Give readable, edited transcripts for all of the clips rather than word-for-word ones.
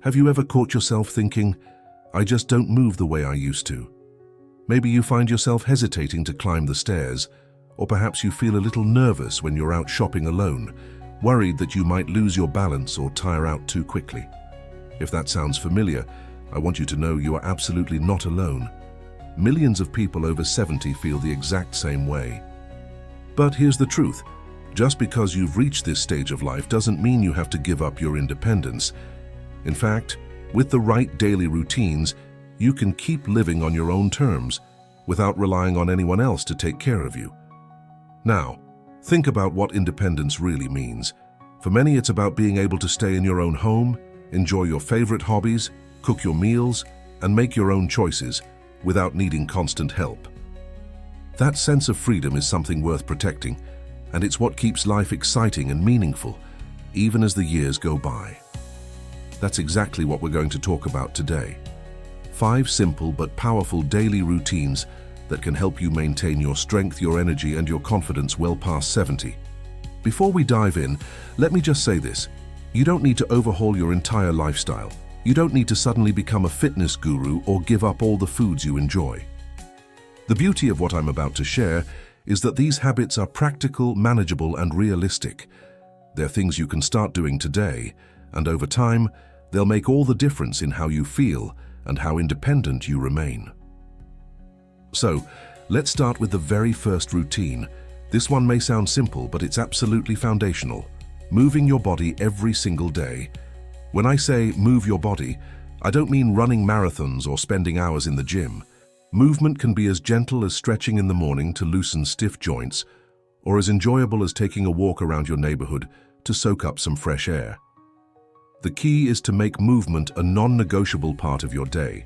Have you ever caught yourself thinking, I just don't move the way I used to? Maybe you find yourself hesitating to climb the stairs, or perhaps you feel a little nervous when you're out shopping alone, worried that you might lose your balance or tire out too quickly. If that sounds familiar, I want you to know you are absolutely not alone. Millions of people over 70 feel the exact same way. But here's the truth. Just because you've reached this stage of life doesn't mean you have to give up your independence. In fact, with the right daily routines, you can keep living on your own terms without relying on anyone else to take care of you. Now, think about what independence really means. For many, it's about being able to stay in your own home, enjoy your favorite hobbies, cook your meals, and make your own choices without needing constant help. That sense of freedom is something worth protecting, and it's what keeps life exciting and meaningful, even as the years go by. That's exactly what we're going to talk about today. 5 simple but powerful daily routines that can help you maintain your strength, your energy, and your confidence well past 70. Before we dive in, let me just say this. You don't need to overhaul your entire lifestyle. You don't need to suddenly become a fitness guru or give up all the foods you enjoy. The beauty of what I'm about to share is that these habits are practical, manageable, and realistic. They're things you can start doing today, and over time, they'll make all the difference in how you feel and how independent you remain. So, let's start with the very first routine. This one may sound simple, but it's absolutely foundational. Moving your body every single day. When I say move your body, I don't mean running marathons or spending hours in the gym. Movement can be as gentle as stretching in the morning to loosen stiff joints, or as enjoyable as taking a walk around your neighborhood to soak up some fresh air. The key is to make movement a non-negotiable part of your day.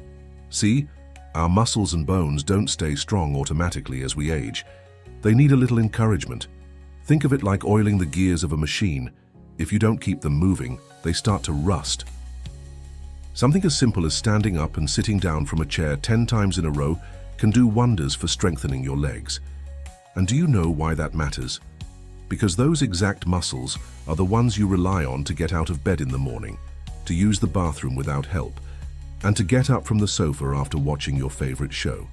See, our muscles and bones don't stay strong automatically as we age. They need a little encouragement. Think of it like oiling the gears of a machine. If you don't keep them moving, they start to rust. Something as simple as standing up and sitting down from a chair 10 times in a row can do wonders for strengthening your legs. And do you know why that matters? Because those exact muscles are the ones you rely on to get out of bed in the morning, to use the bathroom without help, and to get up from the sofa after watching your favorite show.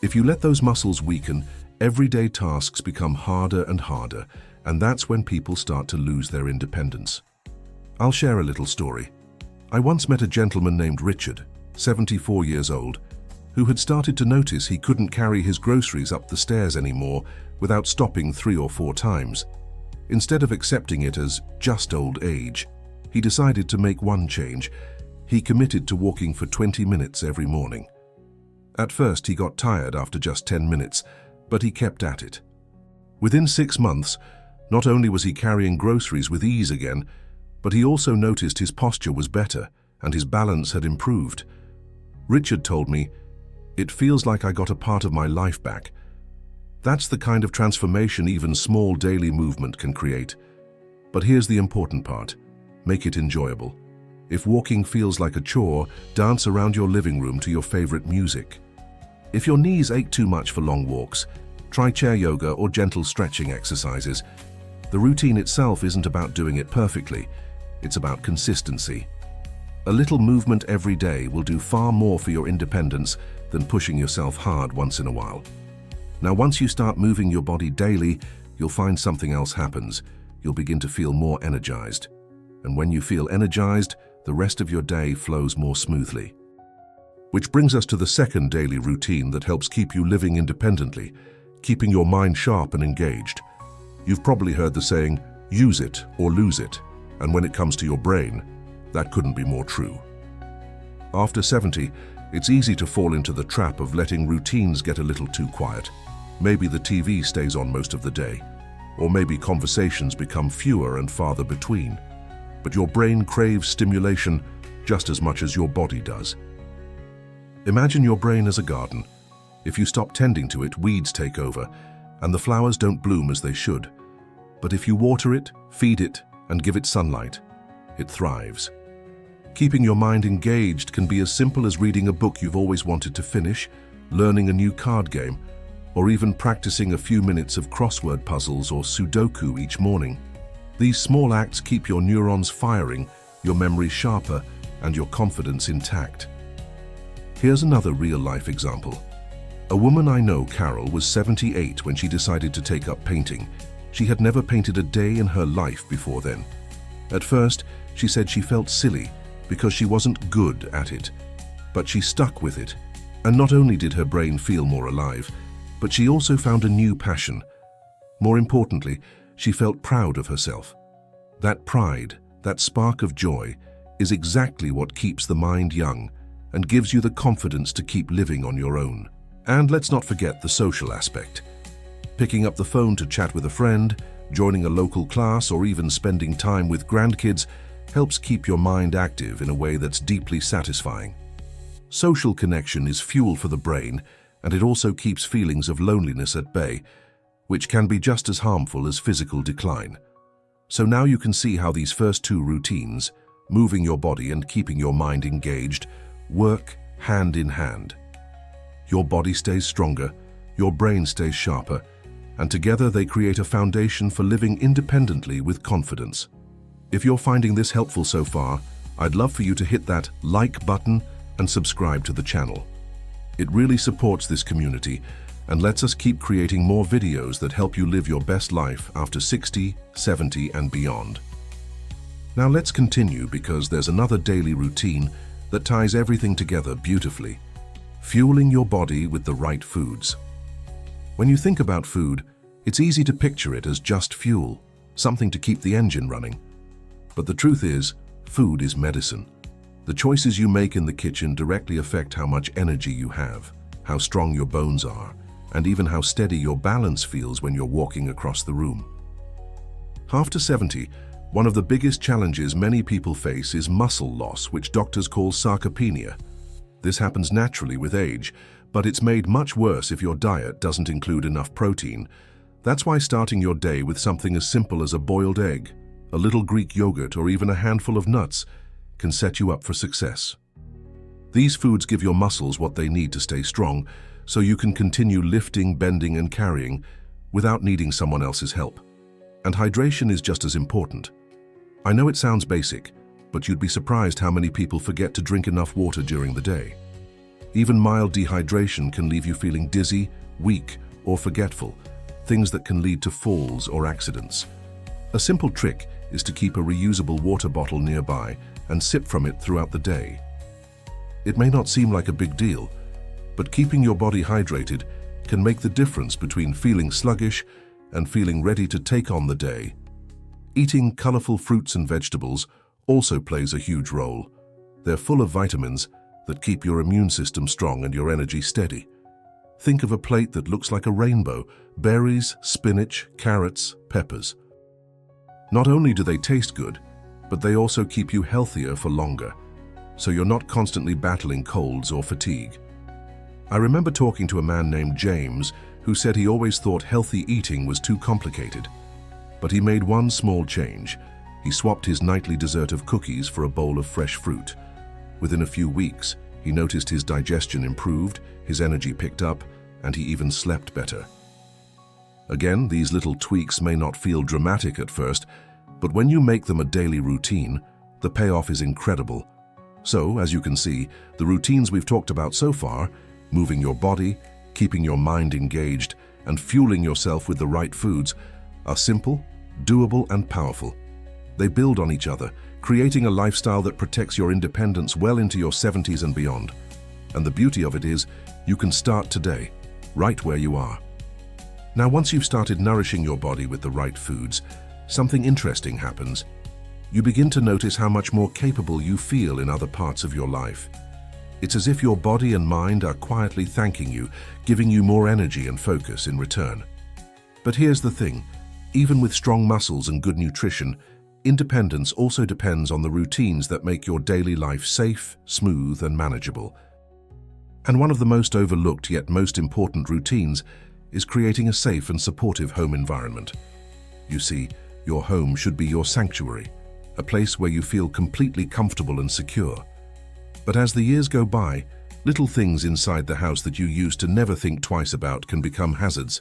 If you let those muscles weaken, everyday tasks become harder and harder, and that's when people start to lose their independence. I'll share a little story. I once met a gentleman named Richard, 74 years old, who had started to notice he couldn't carry his groceries up the stairs anymore without stopping 3 or 4 times. Instead of accepting it as just old age, he decided to make one change. He committed to walking for 20 minutes every morning. At first, he got tired after just 10 minutes, but he kept at it. Within 6 months, not only was he carrying groceries with ease again, but he also noticed his posture was better and his balance had improved. Richard told me, "It feels like I got a part of my life back." That's the kind of transformation even small daily movement can create. But here's the important part. Make it enjoyable. If walking feels like a chore, dance around your living room to your favorite music. If your knees ache too much for long walks, try chair yoga or gentle stretching exercises. The routine itself isn't about doing it perfectly. It's about consistency. A little movement every day will do far more for your independence than pushing yourself hard once in a while. Now, once you start moving your body daily, you'll find something else happens. You'll begin to feel more energized. And when you feel energized, the rest of your day flows more smoothly. Which brings us to the second daily routine that helps keep you living independently, keeping your mind sharp and engaged. You've probably heard the saying, use it or lose it. And when it comes to your brain, that couldn't be more true. After 70, it's easy to fall into the trap of letting routines get a little too quiet. Maybe the TV stays on most of the day, or maybe conversations become fewer and farther between. But your brain craves stimulation just as much as your body does. Imagine your brain as a garden. If you stop tending to it, weeds take over, and the flowers don't bloom as they should. But if you water it, feed it, and give it sunlight, it thrives. Keeping your mind engaged can be as simple as reading a book you've always wanted to finish, learning a new card game, or even practicing a few minutes of crossword puzzles or Sudoku each morning. These small acts keep your neurons firing, your memory sharper, and your confidence intact. Here's another real-life example. A woman I know, Carol, was 78 when she decided to take up painting. She had never painted a day in her life before then. At first, she said she felt silly because she wasn't good at it. But she stuck with it, and not only did her brain feel more alive, but she also found a new passion. More importantly, she felt proud of herself. That pride, that spark of joy, is exactly what keeps the mind young and gives you the confidence to keep living on your own. And let's not forget the social aspect. Picking up the phone to chat with a friend, joining a local class, or even spending time with grandkids helps keep your mind active in a way that's deeply satisfying. Social connection is fuel for the brain, and it also keeps feelings of loneliness at bay, which can be just as harmful as physical decline. So now you can see how these first two routines, moving your body and keeping your mind engaged, work hand in hand. Your body stays stronger, your brain stays sharper, and together they create a foundation for living independently with confidence. If you're finding this helpful so far, I'd love for you to hit that like button and subscribe to the channel. It really supports this community and lets us keep creating more videos that help you live your best life after 60, 70, and beyond. Now let's continue, because there's another daily routine that ties everything together beautifully. Fueling your body with the right foods. When you think about food, it's easy to picture it as just fuel, something to keep the engine running. But the truth is, food is medicine. The choices you make in the kitchen directly affect how much energy you have, how strong your bones are, and even how steady your balance feels when you're walking across the room. After 70, one of the biggest challenges many people face is muscle loss, which doctors call sarcopenia. This happens naturally with age, but it's made much worse if your diet doesn't include enough protein. That's why starting your day with something as simple as a boiled egg, a little Greek yogurt, or even a handful of nuts can set you up for success. These foods give your muscles what they need to stay strong, so you can continue lifting, bending, and carrying without needing someone else's help. And hydration is just as important. I know it sounds basic, but you'd be surprised how many people forget to drink enough water during the day. Even mild dehydration can leave you feeling dizzy, weak, or forgetful, things that can lead to falls or accidents. A simple trick is to keep a reusable water bottle nearby and sip from it throughout the day. It may not seem like a big deal, but keeping your body hydrated can make the difference between feeling sluggish and feeling ready to take on the day. Eating colorful fruits and vegetables also plays a huge role. They're full of vitamins that keep your immune system strong and your energy steady. Think of a plate that looks like a rainbow: berries, spinach, carrots, peppers. Not only do they taste good, but they also keep you healthier for longer, so you're not constantly battling colds or fatigue. I remember talking to a man named James who said he always thought healthy eating was too complicated. But he made one small change. He swapped his nightly dessert of cookies for a bowl of fresh fruit. Within a few weeks, he noticed his digestion improved, his energy picked up, and he even slept better. Again, these little tweaks may not feel dramatic at first, but when you make them a daily routine, the payoff is incredible. So, as you can see, the routines we've talked about so far, moving your body, keeping your mind engaged, and fueling yourself with the right foods, are simple, doable, and powerful. They build on each other, creating a lifestyle that protects your independence well into your 70s and beyond. And the beauty of it is, you can start today, right where you are. Now, once you've started nourishing your body with the right foods, something interesting happens. You begin to notice how much more capable you feel in other parts of your life. It's as if your body and mind are quietly thanking you, giving you more energy and focus in return. But here's the thing, even with strong muscles and good nutrition, independence also depends on the routines that make your daily life safe, smooth, and manageable. And one of the most overlooked yet most important routines is creating a safe and supportive home environment. You see, your home should be your sanctuary, a place where you feel completely comfortable and secure. But as the years go by, little things inside the house that you used to never think twice about can become hazards.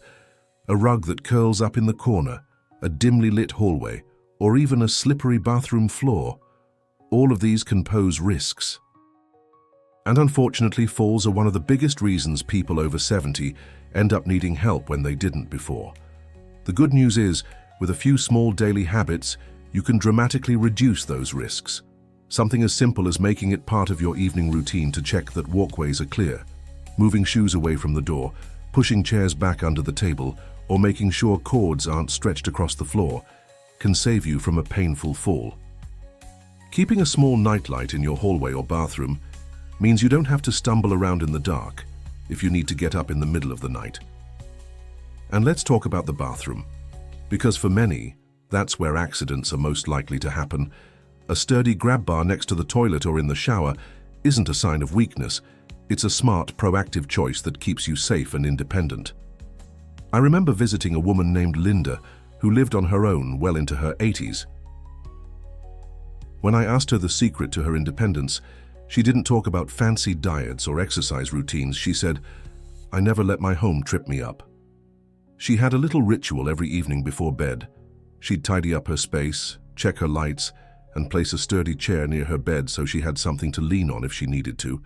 A rug that curls up in the corner, a dimly lit hallway, or even a slippery bathroom floor. All of these can pose risks. And unfortunately, falls are one of the biggest reasons people over 70 end up needing help when they didn't before. The good news is, with a few small daily habits, you can dramatically reduce those risks. Something as simple as making it part of your evening routine to check that walkways are clear, moving shoes away from the door, pushing chairs back under the table, or making sure cords aren't stretched across the floor, can save you from a painful fall. Keeping a small nightlight in your hallway or bathroom means you don't have to stumble around in the dark if you need to get up in the middle of the night. And let's talk about the bathroom, because for many, that's where accidents are most likely to happen. A sturdy grab bar next to the toilet or in the shower isn't a sign of weakness. It's a smart, proactive choice that keeps you safe and independent. I remember visiting a woman named Linda who lived on her own well into her 80s. When I asked her the secret to her independence, she didn't talk about fancy diets or exercise routines. She said, "I never let my home trip me up." She had a little ritual every evening before bed. She'd tidy up her space, check her lights, and place a sturdy chair near her bed so she had something to lean on if she needed to.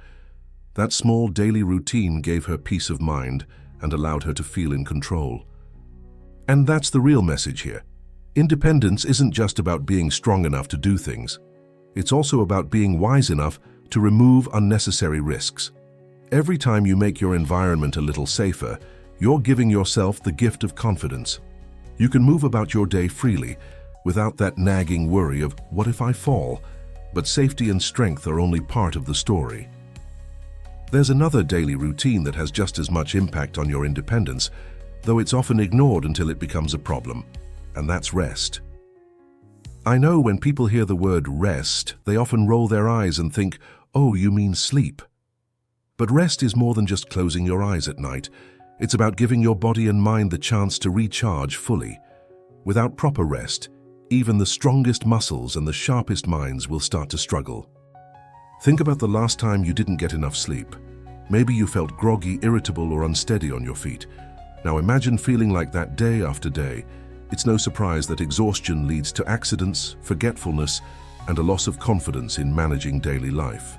That small daily routine gave her peace of mind and allowed her to feel in control. And that's the real message here. Independence isn't just about being strong enough to do things. It's also about being wise enough to remove unnecessary risks. Every time you make your environment a little safer, you're giving yourself the gift of confidence. You can move about your day freely, without that nagging worry of, what if I fall? But safety and strength are only part of the story. There's another daily routine that has just as much impact on your independence, though it's often ignored until it becomes a problem, and that's rest. I know when people hear the word rest, they often roll their eyes and think, "Oh, you mean sleep." But rest is more than just closing your eyes at night. It's about giving your body and mind the chance to recharge fully. Without proper rest, even the strongest muscles and the sharpest minds will start to struggle. Think about the last time you didn't get enough sleep. Maybe you felt groggy, irritable, or unsteady on your feet. Now imagine feeling like that day after day. It's no surprise that exhaustion leads to accidents, forgetfulness, and a loss of confidence in managing daily life.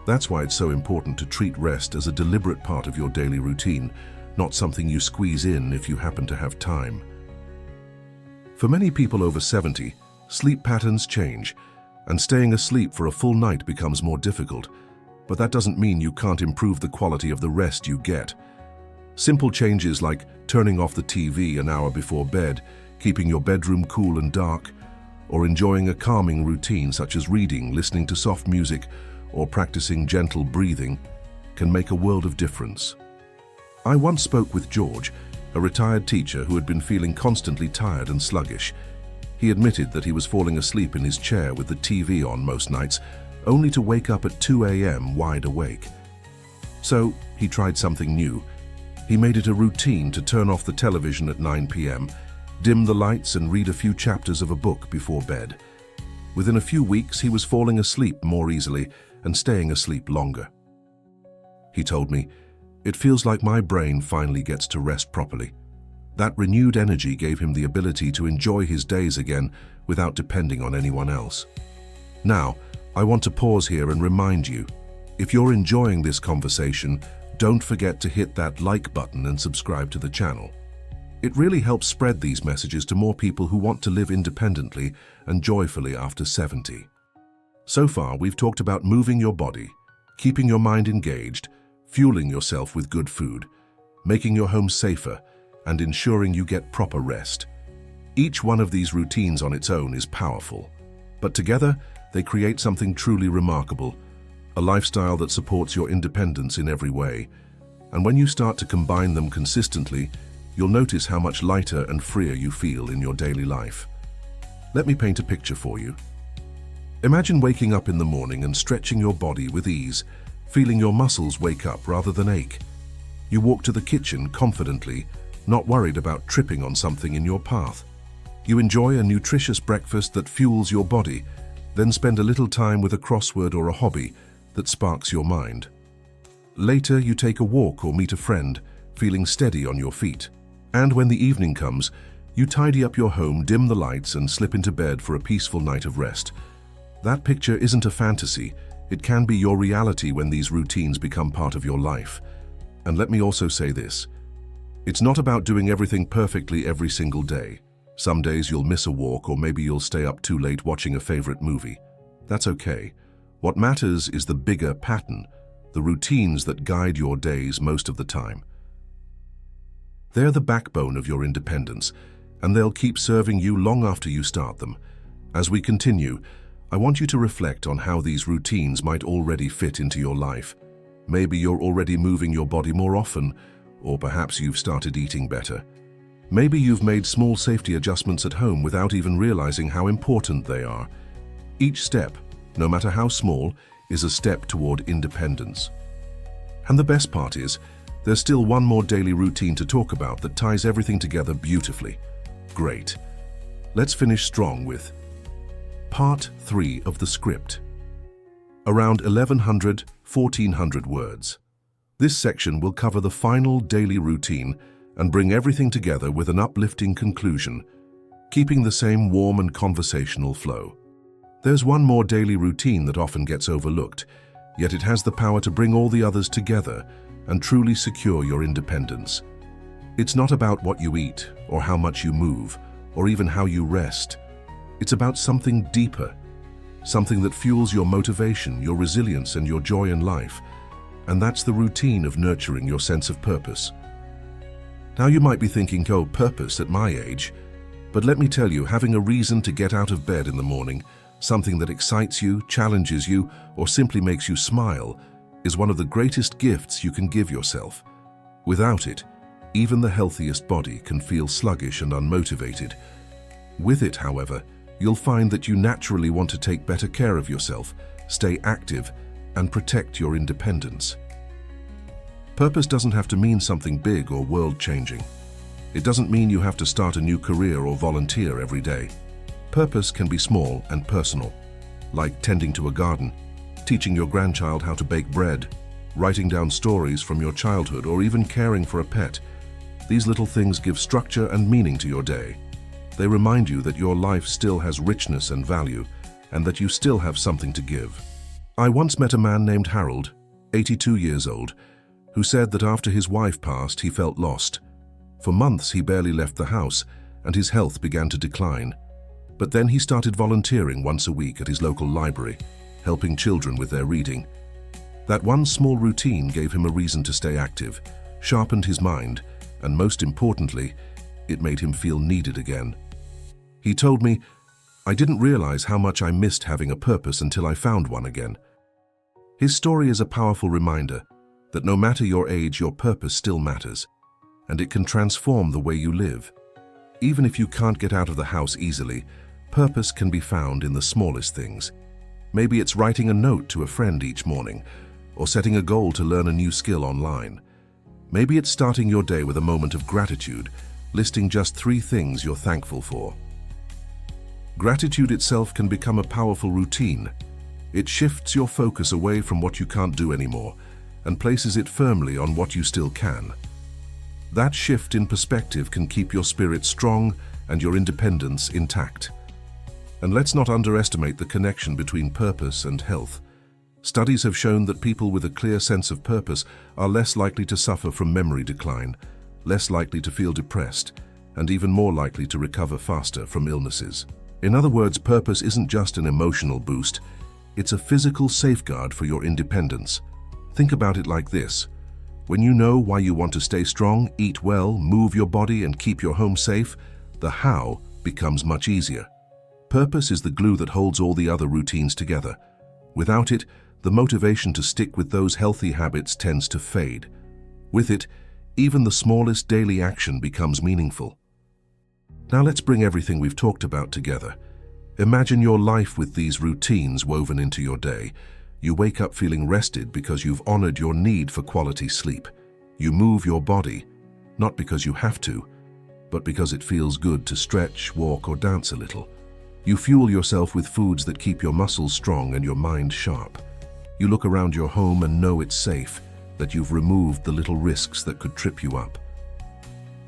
That's why it's so important to treat rest as a deliberate part of your daily routine, not something you squeeze in if you happen to have time. For many people over 70, sleep patterns change, and staying asleep for a full night becomes more difficult. But that doesn't mean you can't improve the quality of the rest you get. Simple changes like turning off the TV an hour before bed, keeping your bedroom cool and dark, or enjoying a calming routine such as reading, listening to soft music, or practicing gentle breathing can make a world of difference. I once spoke with George, a retired teacher who had been feeling constantly tired and sluggish. He admitted that he was falling asleep in his chair with the TV on most nights, only to wake up at 2 a.m. wide awake. So he tried something new. He made it a routine to turn off the television at 9 p.m., dim the lights, and read a few chapters of a book before bed. Within a few weeks, he was falling asleep more easily and staying asleep longer. He told me, "It feels like my brain finally gets to rest properly." That renewed energy gave him the ability to enjoy his days again without depending on anyone else. Now, I want to pause here and remind you, if you're enjoying this conversation, don't forget to hit that like button and subscribe to the channel. It really helps spread these messages to more people who want to live independently and joyfully after 70. So far, we've talked about moving your body, keeping your mind engaged, fueling yourself with good food, making your home safer, and ensuring you get proper rest. Each one of these routines on its own is powerful, but together they create something truly remarkable, a lifestyle that supports your independence in every way. And when you start to combine them consistently, you'll notice how much lighter and freer you feel in your daily life. Let me paint a picture for you. Imagine waking up in the morning and stretching your body with ease, feeling your muscles wake up rather than ache. You walk to the kitchen confidently, not worried about tripping on something in your path. You enjoy a nutritious breakfast that fuels your body, then spend a little time with a crossword or a hobby that sparks your mind. Later, you take a walk or meet a friend, feeling steady on your feet. And when the evening comes, you tidy up your home, dim the lights, and slip into bed for a peaceful night of rest. That picture isn't a fantasy. It can be your reality when these routines become part of your life. And let me also say this. It's not about doing everything perfectly every single day. Some days you'll miss a walk, or maybe you'll stay up too late watching a favorite movie. That's okay. What matters is the bigger pattern, the routines that guide your days most of the time. They're the backbone of your independence, and they'll keep serving you long after you start them. As we continue, I want you to reflect on how these routines might already fit into your life. Maybe you're already moving your body more often, or perhaps you've started eating better. Maybe you've made small safety adjustments at home without even realizing how important they are. Each step, no matter how small, is a step toward independence. And the best part is, there's still one more daily routine to talk about that ties everything together beautifully. Great. Let's finish strong with Part 3 of the script. Around 1,100–1,400 words. This section will cover the final daily routine and bring everything together with an uplifting conclusion, keeping the same warm and conversational flow. There's one more daily routine that often gets overlooked, yet it has the power to bring all the others together and truly secure your independence. It's not about what you eat, or how much you move, or even how you rest. It's about something deeper, something that fuels your motivation, your resilience, and your joy in life. And that's the routine of nurturing your sense of purpose. Now you might be thinking, oh, purpose at my age. But let me tell you, having a reason to get out of bed in the morning, something that excites you, challenges you, or simply makes you smile, is one of the greatest gifts you can give yourself. Without it, even the healthiest body can feel sluggish and unmotivated. With it, however, you'll find that you naturally want to take better care of yourself, stay active, and protect your independence. Purpose doesn't have to mean something big or world-changing. It doesn't mean you have to start a new career or volunteer every day. Purpose can be small and personal, like tending to a garden, teaching your grandchild how to bake bread, writing down stories from your childhood, or even caring for a pet. These little things give structure and meaning to your day. They remind you that your life still has richness and value, and that you still have something to give. I once met a man named Harold, 82 years old, who said that after his wife passed, he felt lost. For months, he barely left the house, and his health began to decline. But then he started volunteering once a week at his local library, helping children with their reading. That one small routine gave him a reason to stay active, sharpened his mind, and most importantly, it made him feel needed again. He told me, "I didn't realize how much I missed having a purpose until I found one again." His story is a powerful reminder that no matter your age, your purpose still matters, and it can transform the way you live. Even if you can't get out of the house easily, purpose can be found in the smallest things. Maybe it's writing a note to a friend each morning, or setting a goal to learn a new skill online. Maybe it's starting your day with a moment of gratitude, listing just 3 things you're thankful for. Gratitude itself can become a powerful routine. It shifts your focus away from what you can't do anymore and places it firmly on what you still can. That shift in perspective can keep your spirit strong and your independence intact. And let's not underestimate the connection between purpose and health. Studies have shown that people with a clear sense of purpose are less likely to suffer from memory decline, less likely to feel depressed, and even more likely to recover faster from illnesses. In other words, purpose isn't just an emotional boost, it's a physical safeguard for your independence. Think about it like this. When you know why you want to stay strong, eat well, move your body, and keep your home safe, the how becomes much easier. Purpose is the glue that holds all the other routines together. Without it, the motivation to stick with those healthy habits tends to fade. With it, even the smallest daily action becomes meaningful. Now let's bring everything we've talked about together. Imagine your life with these routines woven into your day. You wake up feeling rested because you've honored your need for quality sleep. You move your body, not because you have to, but because it feels good to stretch, walk, or dance a little. You fuel yourself with foods that keep your muscles strong and your mind sharp. You look around your home and know it's safe, that you've removed the little risks that could trip you up.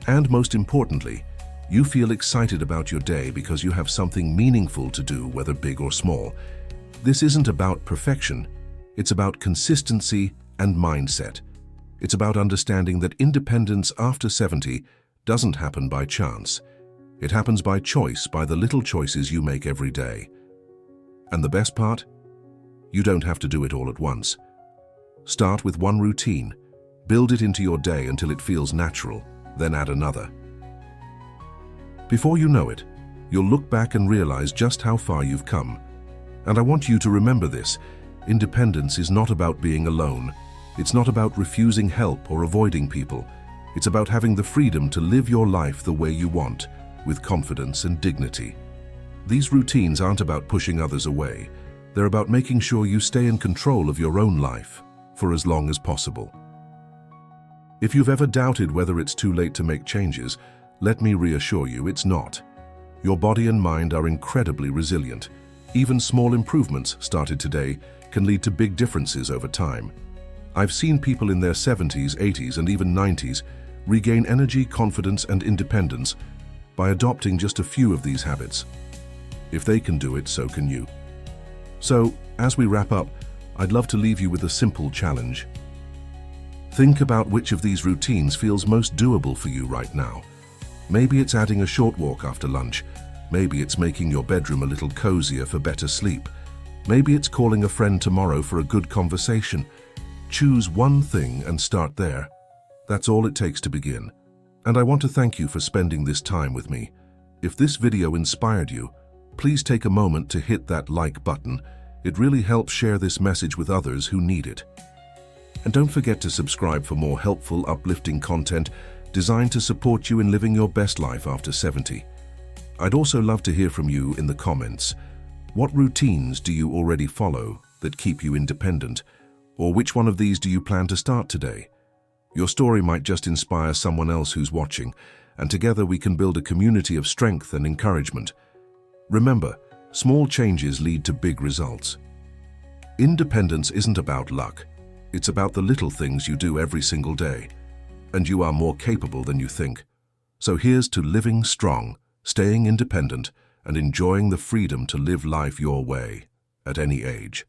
And most importantly, you feel excited about your day because you have something meaningful to do, whether big or small. This isn't about perfection. It's about consistency and mindset. It's about understanding that independence after 70 doesn't happen by chance. It happens by choice, by the little choices you make every day. And the best part? You don't have to do it all at once. Start with one routine. Build it into your day until it feels natural, then add another. Before you know it, you'll look back and realize just how far you've come. And I want you to remember this. Independence is not about being alone. It's not about refusing help or avoiding people. It's about having the freedom to live your life the way you want, with confidence and dignity. These routines aren't about pushing others away. They're about making sure you stay in control of your own life for as long as possible. If you've ever doubted whether it's too late to make changes, let me reassure you it's not. Your body and mind are incredibly resilient. Even small improvements started today can lead to big differences over time. I've seen people in their 70s, 80s, and even 90s regain energy, confidence, and independence by adopting just a few of these habits. If they can do it, so can you. So, as we wrap up, I'd love to leave you with a simple challenge. Think about which of these routines feels most doable for you right now. Maybe it's adding a short walk after lunch. Maybe it's making your bedroom a little cozier for better sleep. Maybe it's calling a friend tomorrow for a good conversation. Choose one thing and start there. That's all it takes to begin. And I want to thank you for spending this time with me. If this video inspired you, please take a moment to hit that like button. It really helps share this message with others who need it. And don't forget to subscribe for more helpful, uplifting content designed to support you in living your best life after 70. I'd also love to hear from you in the comments. What routines do you already follow that keep you independent? Or which one of these do you plan to start today? Your story might just inspire someone else who's watching, and together we can build a community of strength and encouragement. Remember, small changes lead to big results. Independence isn't about luck. It's about the little things you do every single day. And you are more capable than you think. So here's to living strong, staying independent, and enjoying the freedom to live life your way, at any age.